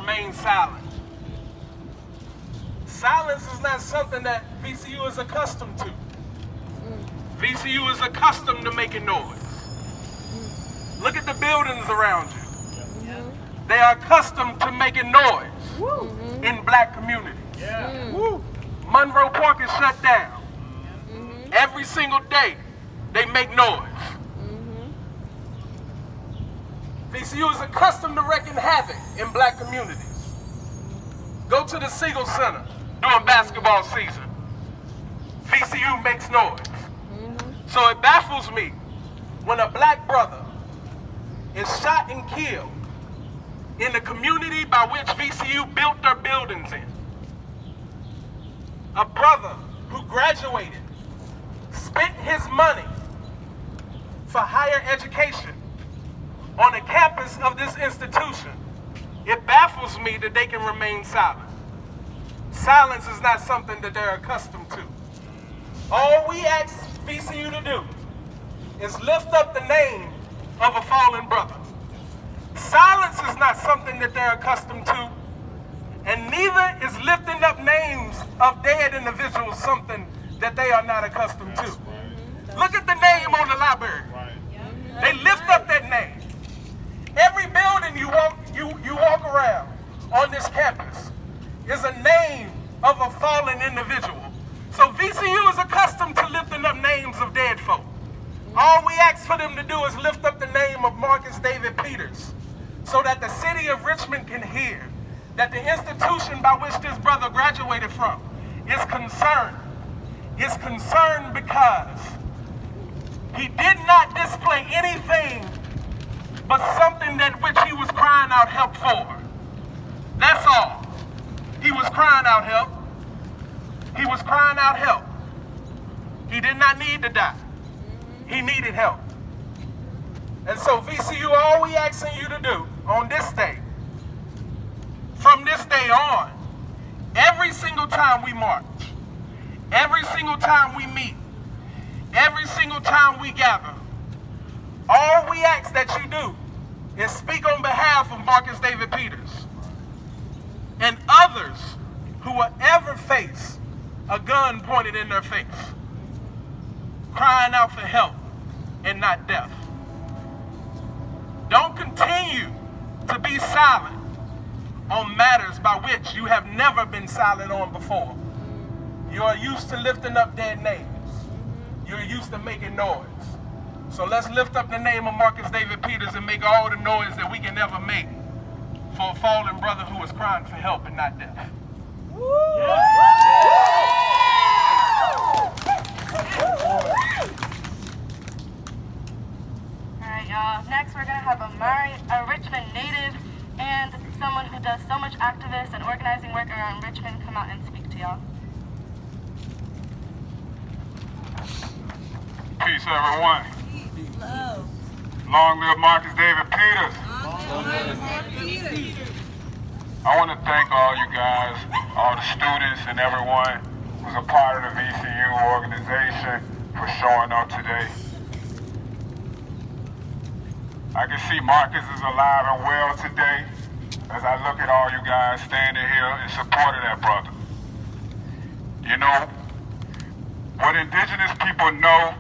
remain silent. Silence is not something that VCU is accustomed to. VCU is accustomed to making noise. Look at the buildings around you. They are accustomed to making noise in black communities. Monroe Park is shut down. Every single day, they make noise. VCU is accustomed to wreaking havoc in black communities. Go to the Siegel Center during basketball season. VCU makes noise. So it baffles me when a black brother is shot and killed in the community by which VCU built their buildings in. A brother who graduated, spent his money for higher education on the campus of this institution. It baffles me that they can remain silent. Silence is not something that they're accustomed to. All we ask VCU to do is lift up the name of a fallen brother. Silence is not something that they're accustomed to, and neither is lifting up names of dead individuals something that they are not accustomed to. Look at the name on the library. They lift up that name. Every building you walk around on this campus is a name of a fallen individual. So VCU is accustomed to lifting up names of dead folk. All we ask for them to do is lift up the name of Marcus David Peters so that the city of Richmond can hear that the institution by which this brother graduated from is concerned. Is concerned because he did not display anything but something that which he was crying out help for. That's all. He was crying out help. He was crying out help. He did not need to die. He needed help. And so VCU, all we asking you to do on this day, from this day on, every single time we march, every single time we meet, every single time we gather, all we ask that you do is speak on behalf of Marcus David Peters and others who will ever face a gun pointed in their face, crying out for help and not death. Don't continue to be silent on matters by which you have never been silent on before. You are used to lifting up dead names. You're used to making noise. So let's lift up the name of Marcus David Peters and make all the noise that we can ever make for a fallen brother who is crying for help and not death. Alright, y'all. Next, we're going to have a Richmond native and someone who does so much activist and organizing work around Richmond come out and speak to y'all. Peace, everyone. Long live Marcus David Peters. I want to thank all you guys, all the students and everyone who's a part of the VCU organization for showing up today. I can see Marcus is alive and well today as I look at all you guys standing here in support of that brother. You know, what indigenous people know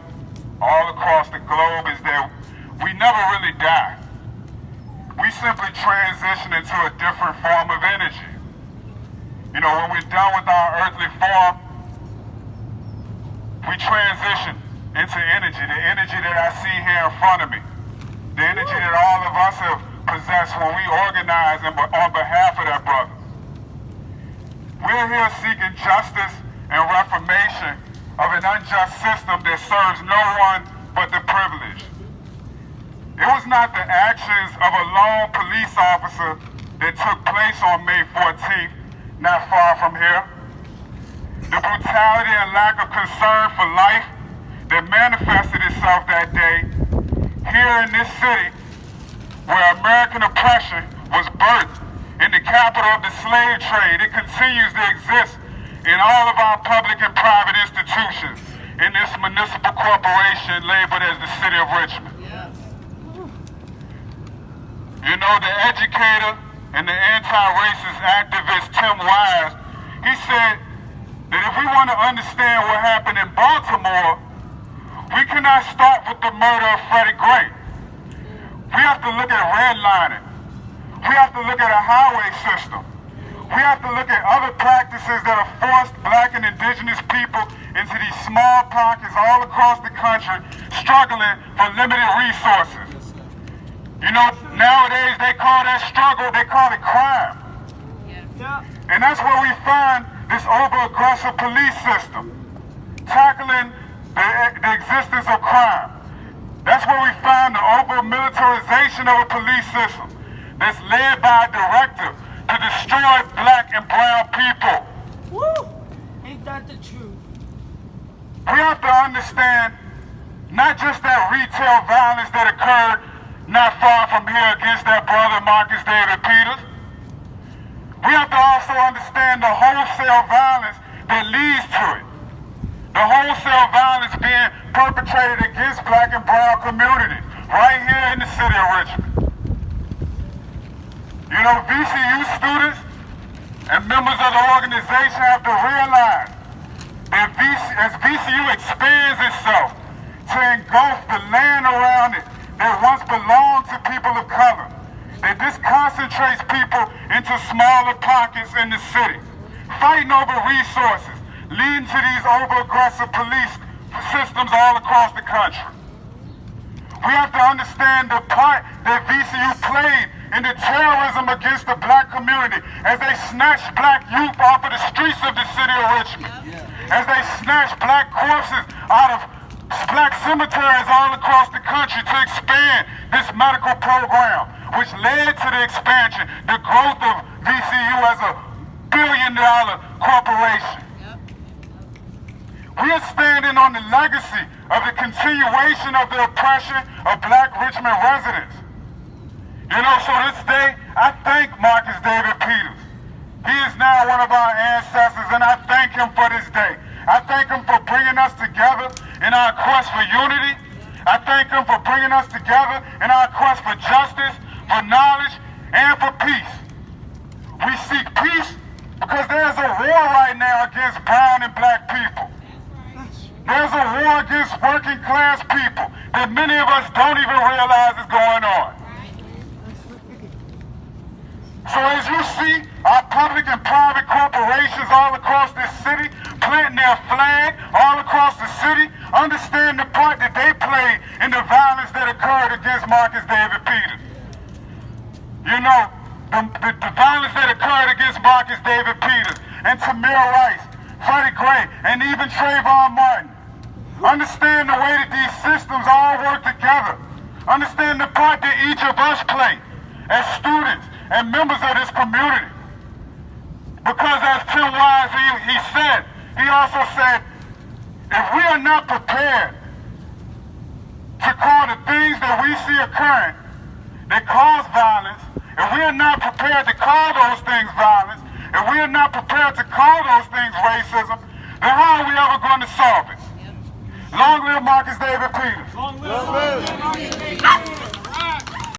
all across the globe is that we never really die. We simply transition into a different form of energy. You know, when we're done with our earthly form, we transition into energy, the energy that I see here in front of me, the energy that all of us have possessed when we organize on behalf of that brother. We're here seeking justice and reformation of an unjust system that serves no one but the privileged. It was not the actions of a lone police officer that took place on May 14th, not far from here. The brutality and lack of concern for life that manifested itself that day here in this city where American oppression was birthed in the capital of the slave trade. It continues to exist in all of our public and private institutions in this municipal corporation labeled as the City of Richmond. You know, the educator and the anti-racist activist Tim Wise, he said that if we want to understand what happened in Baltimore, we cannot start with the murder of Freddie Gray. We have to look at redlining. We have to look at a highway system. We have to look at other practices that have forced black and indigenous people into these small pockets all across the country, struggling for limited resources. You know, nowadays they call that struggle, they call it crime. And that's where we find this over-aggressive police system, tackling the existence of crime. That's where we find the over-militarization of a police system that's led by a directive to destroy black and brown people. Woo! Ain't that the truth? We have to understand not just that retail violence that occurred not far from here against that brother Marcus David Peters. We have to also understand the wholesale violence that leads to it. The wholesale violence being perpetrated against black and brown communities right here in the city of Richmond. You know, VCU students and members of the organization have to realize that as VCU expands itself to engulf the land around it that once belonged to people of color, that this concentrates people into smaller pockets in the city, fighting over resources, leading to these over-aggressive police systems all across the country. We have to understand the part that VCU played in the terrorism against the black community as they snatched black youth off of the streets of the city of Richmond, as they snatched black corpses out of black cemeteries all across the country to expand this medical program, which led to the expansion, the growth of VCU as a billion-dollar corporation. We are standing on the legacy of the continuation of the oppression of black Richmond residents. You know, so this day, I thank Marcus David Peters. He is now one of our ancestors, and I thank him for this day. I thank him for bringing us together in our quest for unity. I thank him for bringing us together in our quest for justice, for knowledge, and for peace. We seek peace because there's a war right now against brown and black people. There's a war against working class people that many of us don't even realize is going on. So as you see our public and private corporations all across this city planting their flag all across the city, understand the part that they played in the violence that occurred against Marcus David Peters. You know, the violence that occurred against Marcus David Peters and Tamir Rice, Freddie Gray, and even Trayvon Martin. Understand the way that these systems all work together. Understand the part that each of us play as students and members of this community. Because as Tim Wise, he also said, if we are not prepared to call the things that we see occurring that cause violence, if we are not prepared to call those things violence, if we are not prepared to call those things racism, then how are we ever going to solve it? Long live Marcus David Peters. Long live Marcus David Peters.